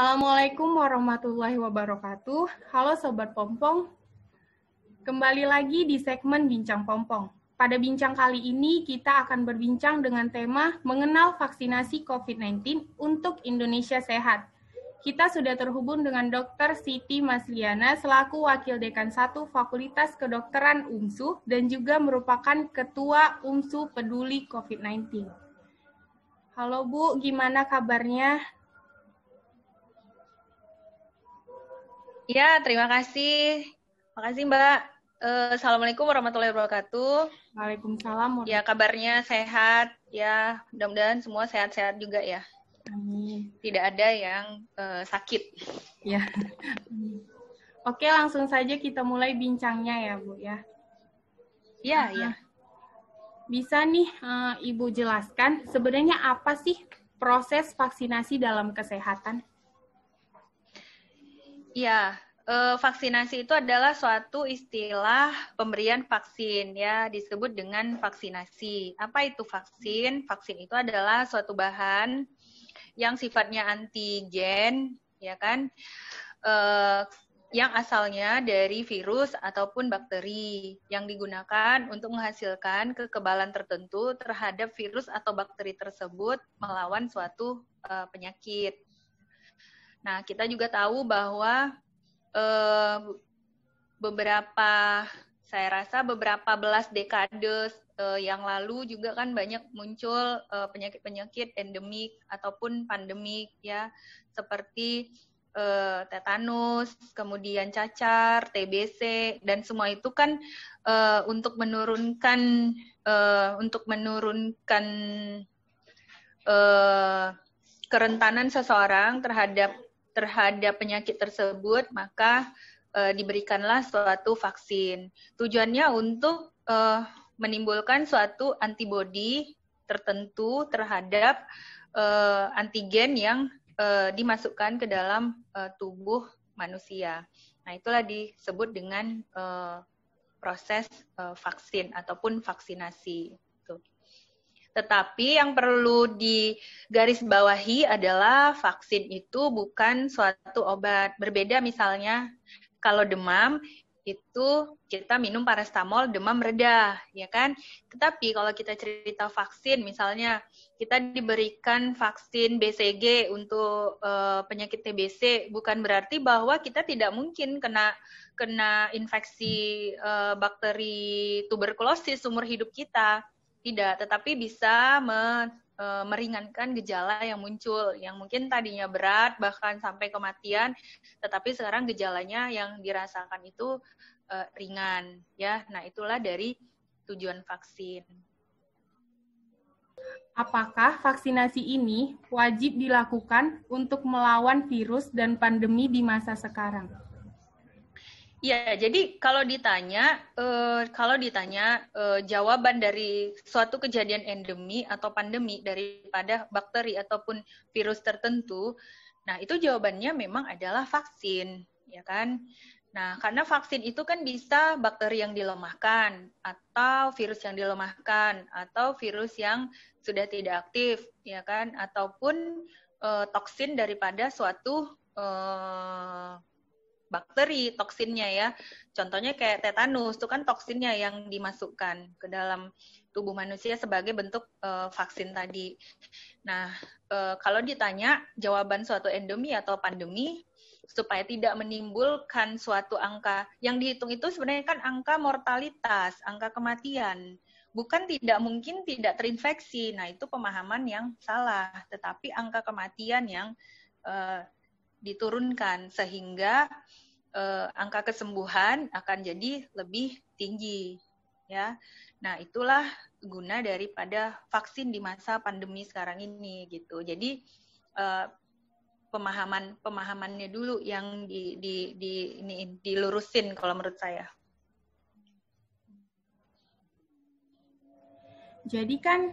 Assalamualaikum warahmatullahi wabarakatuh. Halo Sobat Pompong, kembali lagi di segmen Bincang Pompong. Pada bincang kali ini kita akan berbincang dengan tema mengenal vaksinasi COVID-19 untuk Indonesia Sehat. Kita sudah terhubung dengan Dr. Siti Masliana selaku Wakil Dekan 1 Fakultas Kedokteran UMSU dan juga merupakan Ketua UMSU Peduli COVID-19. Halo Bu, gimana kabarnya? Ya, terima kasih. Makasih Mbak. Assalamualaikum warahmatullahi wabarakatuh. Waalaikumsalam. Ya, kabarnya sehat. Ya, mudah-mudahan semua sehat-sehat juga ya. Amin. Tidak ada yang sakit. Ya. Oke, langsung saja kita mulai bincangnya ya, Bu ya. Ya, ya. Bisa nih Ibu jelaskan sebenarnya apa sih proses vaksinasi dalam kesehatan? Ya, vaksinasi itu adalah suatu istilah pemberian vaksin ya, disebut dengan vaksinasi. Apa itu vaksin? Vaksin itu adalah suatu bahan yang sifatnya antigen, ya kan? Yang asalnya dari virus ataupun bakteri yang digunakan untuk menghasilkan kekebalan tertentu terhadap virus atau bakteri tersebut melawan suatu penyakit. Nah, kita juga tahu bahwa saya rasa beberapa belas dekade yang lalu juga kan banyak muncul penyakit-penyakit endemik ataupun pandemik ya, seperti tetanus, kemudian cacar, TBC, dan semua itu kan untuk menurunkan kerentanan seseorang terhadap penyakit tersebut, maka diberikanlah suatu vaksin. Tujuannya untuk menimbulkan suatu antibodi tertentu terhadap antigen yang dimasukkan ke dalam tubuh manusia. Nah, itulah disebut dengan proses vaksin ataupun vaksinasi. Tetapi yang perlu digarisbawahi adalah vaksin itu bukan suatu obat. Berbeda misalnya kalau demam itu kita minum paracetamol, demam reda, ya kan? Tetapi kalau kita cerita vaksin, misalnya kita diberikan vaksin BCG untuk penyakit TBC, bukan berarti bahwa kita tidak mungkin kena infeksi bakteri tuberkulosis seumur hidup kita. Tidak, tetapi bisa meringankan gejala yang muncul, yang mungkin tadinya berat, bahkan sampai kematian, tetapi sekarang gejalanya yang dirasakan itu ringan. Ya, nah itulah dari tujuan vaksin. Apakah vaksinasi ini wajib dilakukan untuk melawan virus dan pandemi di masa sekarang? Ya, jadi kalau ditanya jawaban dari suatu kejadian endemi atau pandemi daripada bakteri ataupun virus tertentu, nah itu jawabannya memang adalah vaksin, ya kan? Nah, karena vaksin itu kan bisa bakteri yang dilemahkan atau virus yang dilemahkan atau virus yang sudah tidak aktif, ya kan? Ataupun toksin daripada suatu bakteri toksinnya ya. Contohnya kayak tetanus, itu kan toksinnya yang dimasukkan ke dalam tubuh manusia sebagai bentuk vaksin tadi. Nah, kalau ditanya jawaban suatu endemi atau pandemi, supaya tidak menimbulkan suatu angka, yang dihitung itu sebenarnya kan angka mortalitas, angka kematian. Bukan tidak mungkin tidak terinfeksi, nah itu pemahaman yang salah. Tetapi angka kematian yang diturunkan sehingga angka kesembuhan akan jadi lebih tinggi ya. Nah, itulah guna daripada vaksin di masa pandemi sekarang ini gitu. Jadi pemahamannya dulu yang dilurusin kalau menurut saya. Jadi kan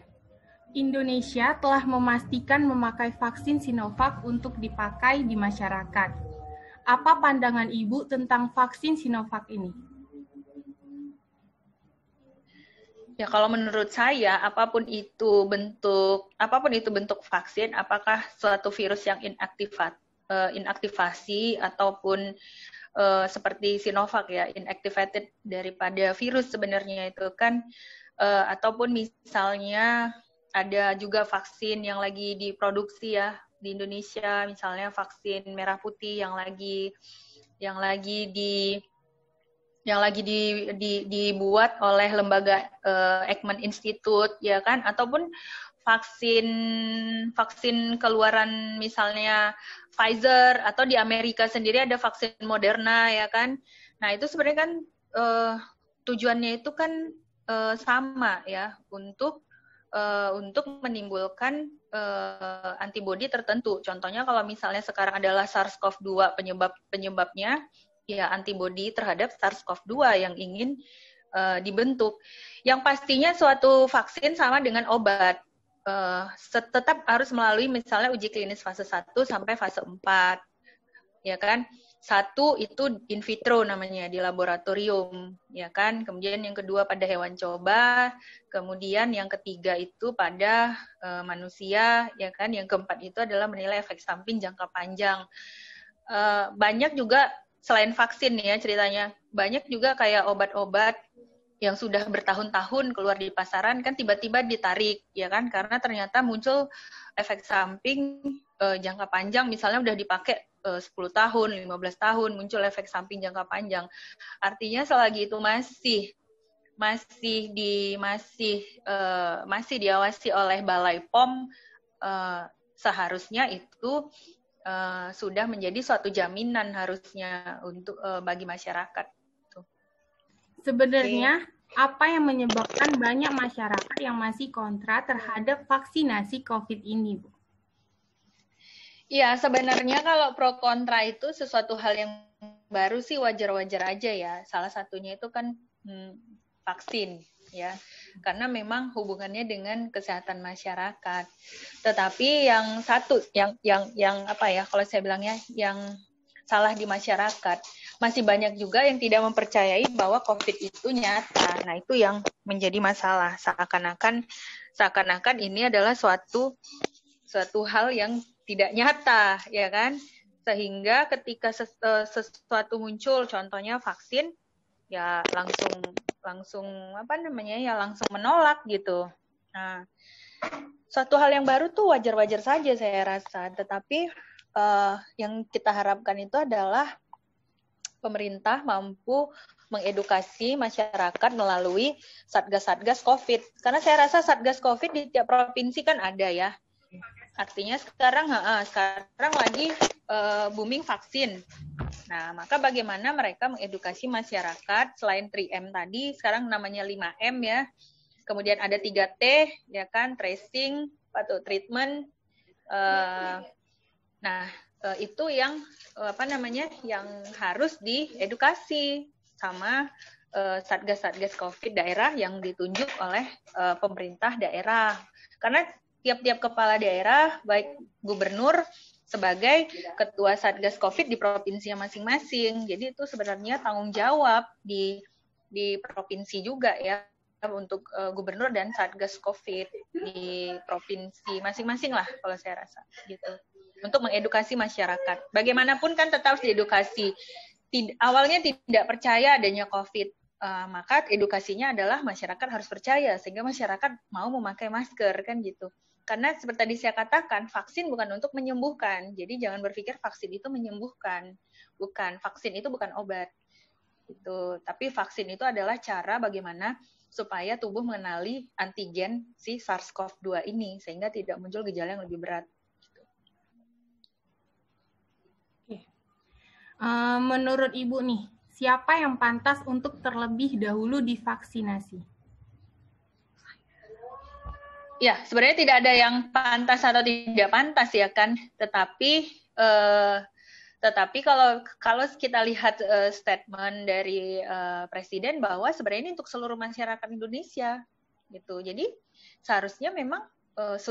Indonesia telah memastikan memakai vaksin Sinovac untuk dipakai di masyarakat. Apa pandangan Ibu tentang vaksin Sinovac ini? Ya, kalau menurut saya, apapun itu bentuk vaksin, apakah suatu virus yang inaktivasi ataupun seperti Sinovac ya, inactivated daripada virus sebenarnya itu kan, ataupun misalnya ada juga vaksin yang lagi diproduksi ya di Indonesia, misalnya vaksin merah putih yang lagi dibuat oleh lembaga Eijkman Institute ya kan, ataupun vaksin keluaran misalnya Pfizer, atau di Amerika sendiri ada vaksin Moderna ya kan. Nah itu sebenarnya kan tujuannya itu kan sama ya, untuk menimbulkan antibodi tertentu. Contohnya kalau misalnya sekarang adalah SARS-CoV-2 penyebabnya ya antibodi terhadap SARS-CoV-2 yang ingin dibentuk. Yang pastinya suatu vaksin sama dengan obat. Tetap harus melalui misalnya uji klinis fase 1 sampai fase 4. Ya kan? 1 itu in vitro namanya di laboratorium, ya kan? Kemudian yang kedua pada hewan coba, kemudian yang ketiga itu pada manusia, ya kan? Yang keempat itu adalah menilai efek samping jangka panjang. Banyak juga selain vaksin ya ceritanya, banyak juga kayak obat-obat yang sudah bertahun-tahun keluar di pasaran kan tiba-tiba ditarik ya kan, karena ternyata muncul efek samping jangka panjang, misalnya udah dipakai 10 tahun, 15 tahun muncul efek samping jangka panjang. Artinya selagi itu masih diawasi oleh Balai POM, seharusnya itu sudah menjadi suatu jaminan harusnya untuk bagi masyarakat. Sebenarnya, apa yang menyebabkan banyak masyarakat yang masih kontra terhadap vaksinasi COVID ini, Bu? Iya, sebenarnya kalau pro kontra itu sesuatu hal yang baru sih wajar-wajar aja ya. Salah satunya itu kan vaksin ya. Karena memang hubungannya dengan kesehatan masyarakat. Tetapi yang satu yang apa ya, kalau saya bilangnya yang salah di masyarakat, masih banyak juga yang tidak mempercayai bahwa COVID itu nyata. Nah, itu yang menjadi masalah. Seakan-akan ini adalah suatu hal yang tidak nyata, ya kan? Sehingga ketika sesuatu muncul, contohnya vaksin, ya langsung langsung menolak gitu. Nah, suatu hal yang baru tuh wajar-wajar saja saya rasa. Tetapi yang kita harapkan itu adalah pemerintah mampu mengedukasi masyarakat melalui satgas-satgas COVID. Karena saya rasa satgas COVID di tiap provinsi kan ada ya. Artinya sekarang lagi booming vaksin. Nah, maka bagaimana mereka mengedukasi masyarakat selain 3M tadi, sekarang namanya 5M ya. Kemudian ada 3T ya kan, tracing, patuh treatment. Itu yang yang harus diedukasi sama satgas-satgas COVID daerah yang ditunjuk oleh pemerintah daerah. Karena tiap-tiap kepala daerah, baik gubernur sebagai ketua satgas COVID di provinsinya masing-masing. Jadi itu sebenarnya tanggung jawab di provinsi juga ya, untuk gubernur dan satgas COVID di provinsi masing-masing lah kalau saya rasa gitu. Untuk mengedukasi masyarakat. Bagaimanapun kan tetap harus diedukasi. Awalnya tidak percaya adanya COVID, maka edukasinya adalah masyarakat harus percaya sehingga masyarakat mau memakai masker kan gitu. Karena seperti tadi saya katakan, vaksin bukan untuk menyembuhkan. Jadi jangan berpikir vaksin itu menyembuhkan. Bukan, vaksin itu bukan obat. Gitu. Tapi vaksin itu adalah cara bagaimana supaya tubuh mengenali antigen si SARS-CoV-2 ini sehingga tidak muncul gejala yang lebih berat. Menurut Ibu nih, siapa yang pantas untuk terlebih dahulu divaksinasi? Ya, sebenarnya tidak ada yang pantas atau tidak pantas ya kan, tetapi kalau kita lihat statement dari Presiden bahwa sebenarnya ini untuk seluruh masyarakat Indonesia gitu. Jadi seharusnya memang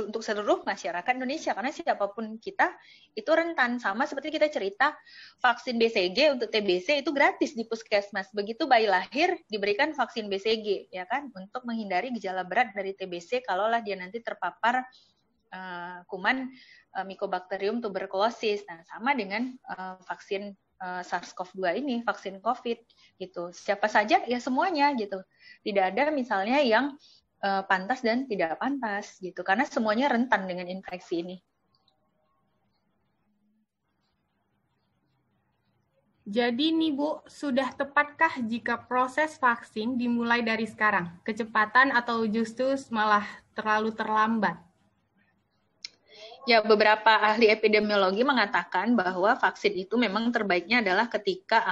untuk seluruh masyarakat Indonesia, karena siapapun kita itu rentan. Sama seperti kita cerita vaksin BCG untuk TBC itu gratis di puskesmas. Begitu bayi lahir diberikan vaksin BCG ya kan, untuk menghindari gejala berat dari TBC kalaulah dia nanti terpapar kuman Mycobacterium tuberculosis. Nah, sama dengan vaksin SARS-CoV-2 ini, vaksin COVID gitu. Siapa saja ya semuanya gitu. Tidak ada misalnya yang pantas dan tidak pantas gitu, karena semuanya rentan dengan infeksi ini. Jadi nih Bu, sudah tepatkah jika proses vaksin dimulai dari sekarang? Kecepatan atau justru malah terlalu terlambat? Ya, beberapa ahli epidemiologi mengatakan bahwa vaksin itu memang terbaiknya adalah ketika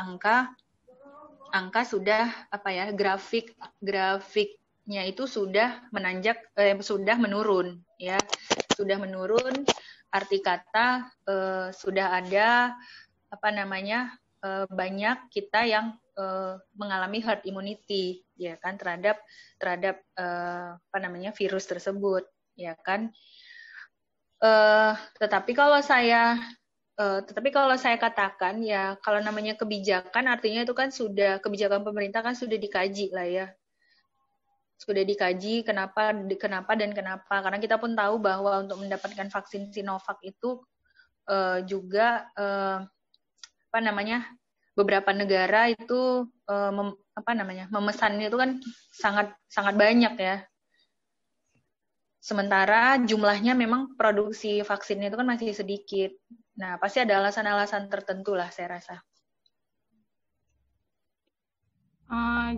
angka sudah grafiknya itu sudah menanjak, sudah menurun, ya, sudah menurun. Arti kata sudah ada banyak kita yang mengalami herd immunity, ya kan, terhadap virus tersebut, ya kan. Tetapi kalau saya katakan, ya, kalau namanya kebijakan, artinya itu kan sudah, kebijakan pemerintah kan sudah dikaji lah ya. Sudah dikaji kenapa. Karena kita pun tahu bahwa untuk mendapatkan vaksin Sinovac itu juga beberapa negara itu memesannya itu kan sangat banyak ya. Sementara jumlahnya memang produksi vaksinnya itu kan masih sedikit. Nah, pasti ada alasan-alasan tertentu lah, saya rasa.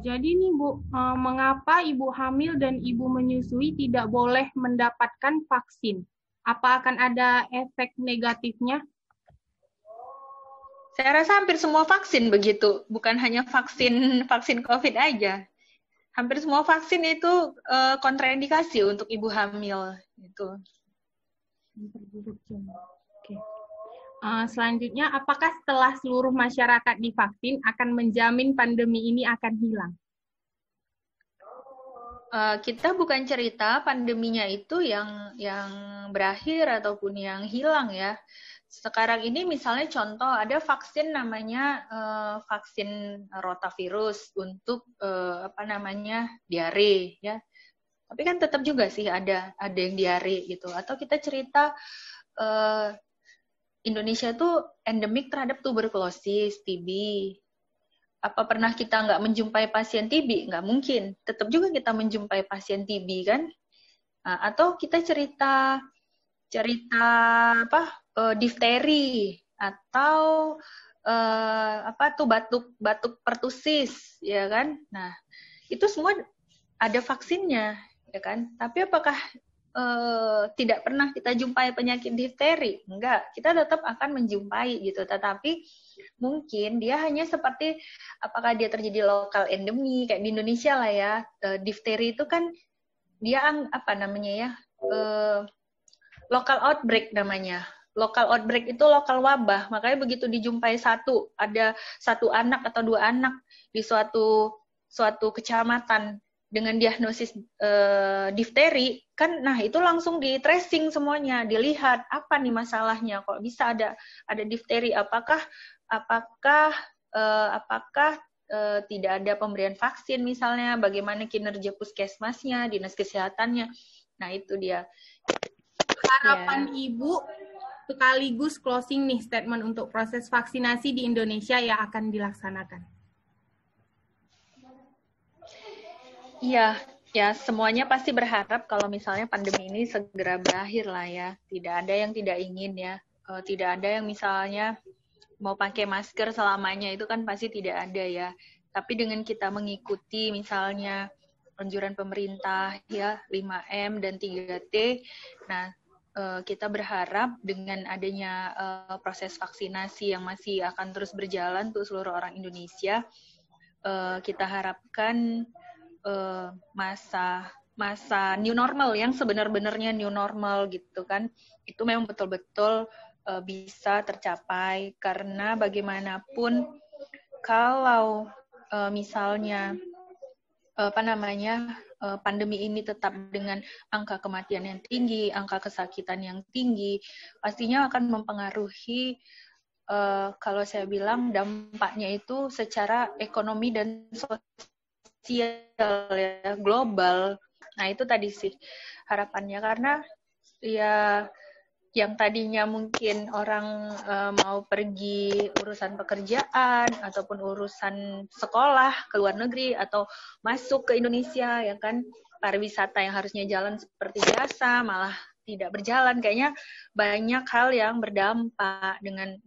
Jadi nih Bu, mengapa ibu hamil dan ibu menyusui tidak boleh mendapatkan vaksin? Apa akan ada efek negatifnya? Saya rasa hampir semua vaksin begitu, bukan hanya vaksin COVID aja. Hampir semua vaksin itu kontraindikasi untuk ibu hamil gitu. Oke. Selanjutnya, apakah setelah seluruh masyarakat divaksin akan menjamin pandemi ini akan hilang? Kita bukan cerita pandeminya itu yang berakhir ataupun yang hilang ya. Sekarang ini misalnya contoh ada vaksin namanya vaksin rotavirus untuk diare ya. Tapi kan tetap juga sih ada yang diare gitu. Atau kita cerita Indonesia tuh endemik terhadap tuberkulosis, TB. Apa pernah kita nggak menjumpai pasien TB? Nggak mungkin. Tetap juga kita menjumpai pasien TB kan? Atau kita cerita difteri atau batuk pertusis, ya kan? Nah, itu semua ada vaksinnya, ya kan? Tapi apakah tidak pernah kita jumpai penyakit difteri? Enggak, kita tetap akan menjumpai gitu. Tetapi mungkin dia hanya seperti apakah dia terjadi lokal endemi kayak di Indonesia lah ya. Difteri itu kan dia local outbreak namanya. Local outbreak itu lokal wabah. Makanya begitu dijumpai ada satu anak atau dua anak di suatu kecamatan dengan diagnosis difteri, kan, nah itu langsung di tracing semuanya, dilihat apa nih masalahnya, kok bisa ada difteri, apakah tidak ada pemberian vaksin misalnya, bagaimana kinerja puskesmasnya, dinas kesehatannya. Nah itu dia. Harapan Ibu sekaligus closing nih statement untuk proses vaksinasi di Indonesia yang akan dilaksanakan. Iya, ya semuanya pasti berharap kalau misalnya pandemi ini segera berakhir lah ya. Tidak ada yang tidak ingin ya. Tidak ada yang misalnya mau pakai masker selamanya, itu kan pasti tidak ada ya. Tapi dengan kita mengikuti misalnya anjuran pemerintah ya 5M dan 3T, nah kita berharap dengan adanya proses vaksinasi yang masih akan terus berjalan untuk seluruh orang Indonesia, kita harapkan masa new normal yang sebenar-benarnya new normal gitu kan, itu memang betul-betul bisa tercapai, karena bagaimanapun kalau misalnya pandemi ini tetap dengan angka kematian yang tinggi, angka kesakitan yang tinggi, pastinya akan mempengaruhi kalau saya bilang dampaknya itu secara ekonomi dan sosial ya, global. Nah itu tadi sih harapannya, karena ya yang tadinya mungkin orang mau pergi urusan pekerjaan ataupun urusan sekolah ke luar negeri atau masuk ke Indonesia, ya kan, pariwisata yang harusnya jalan seperti biasa malah tidak berjalan. Kayaknya banyak hal yang berdampak dengan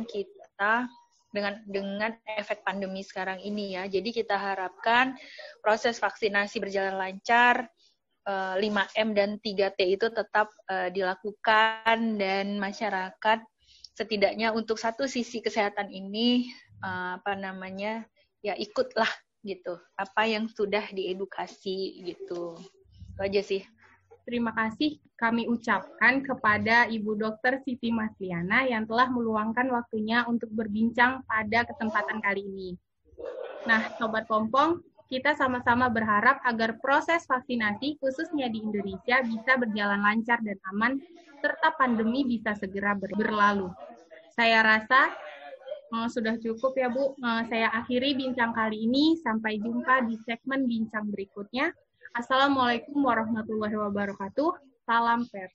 kita dengan efek pandemi sekarang ini ya. Jadi kita harapkan proses vaksinasi berjalan lancar, 5M dan 3T itu tetap dilakukan, dan masyarakat setidaknya untuk satu sisi kesehatan ini ya ikutlah gitu apa yang sudah diedukasi gitu. Itu aja sih. Terima kasih kami ucapkan kepada Ibu Dr. Siti Masliana yang telah meluangkan waktunya untuk berbincang pada kesempatan kali ini. Nah, Sobat Pompong, kita sama-sama berharap agar proses vaksinasi khususnya di Indonesia bisa berjalan lancar dan aman, serta pandemi bisa segera berlalu. Saya rasa sudah cukup ya Bu. Saya akhiri bincang kali ini. Sampai jumpa di segmen bincang berikutnya. Assalamualaikum warahmatullahi wabarakatuh. Salam pers.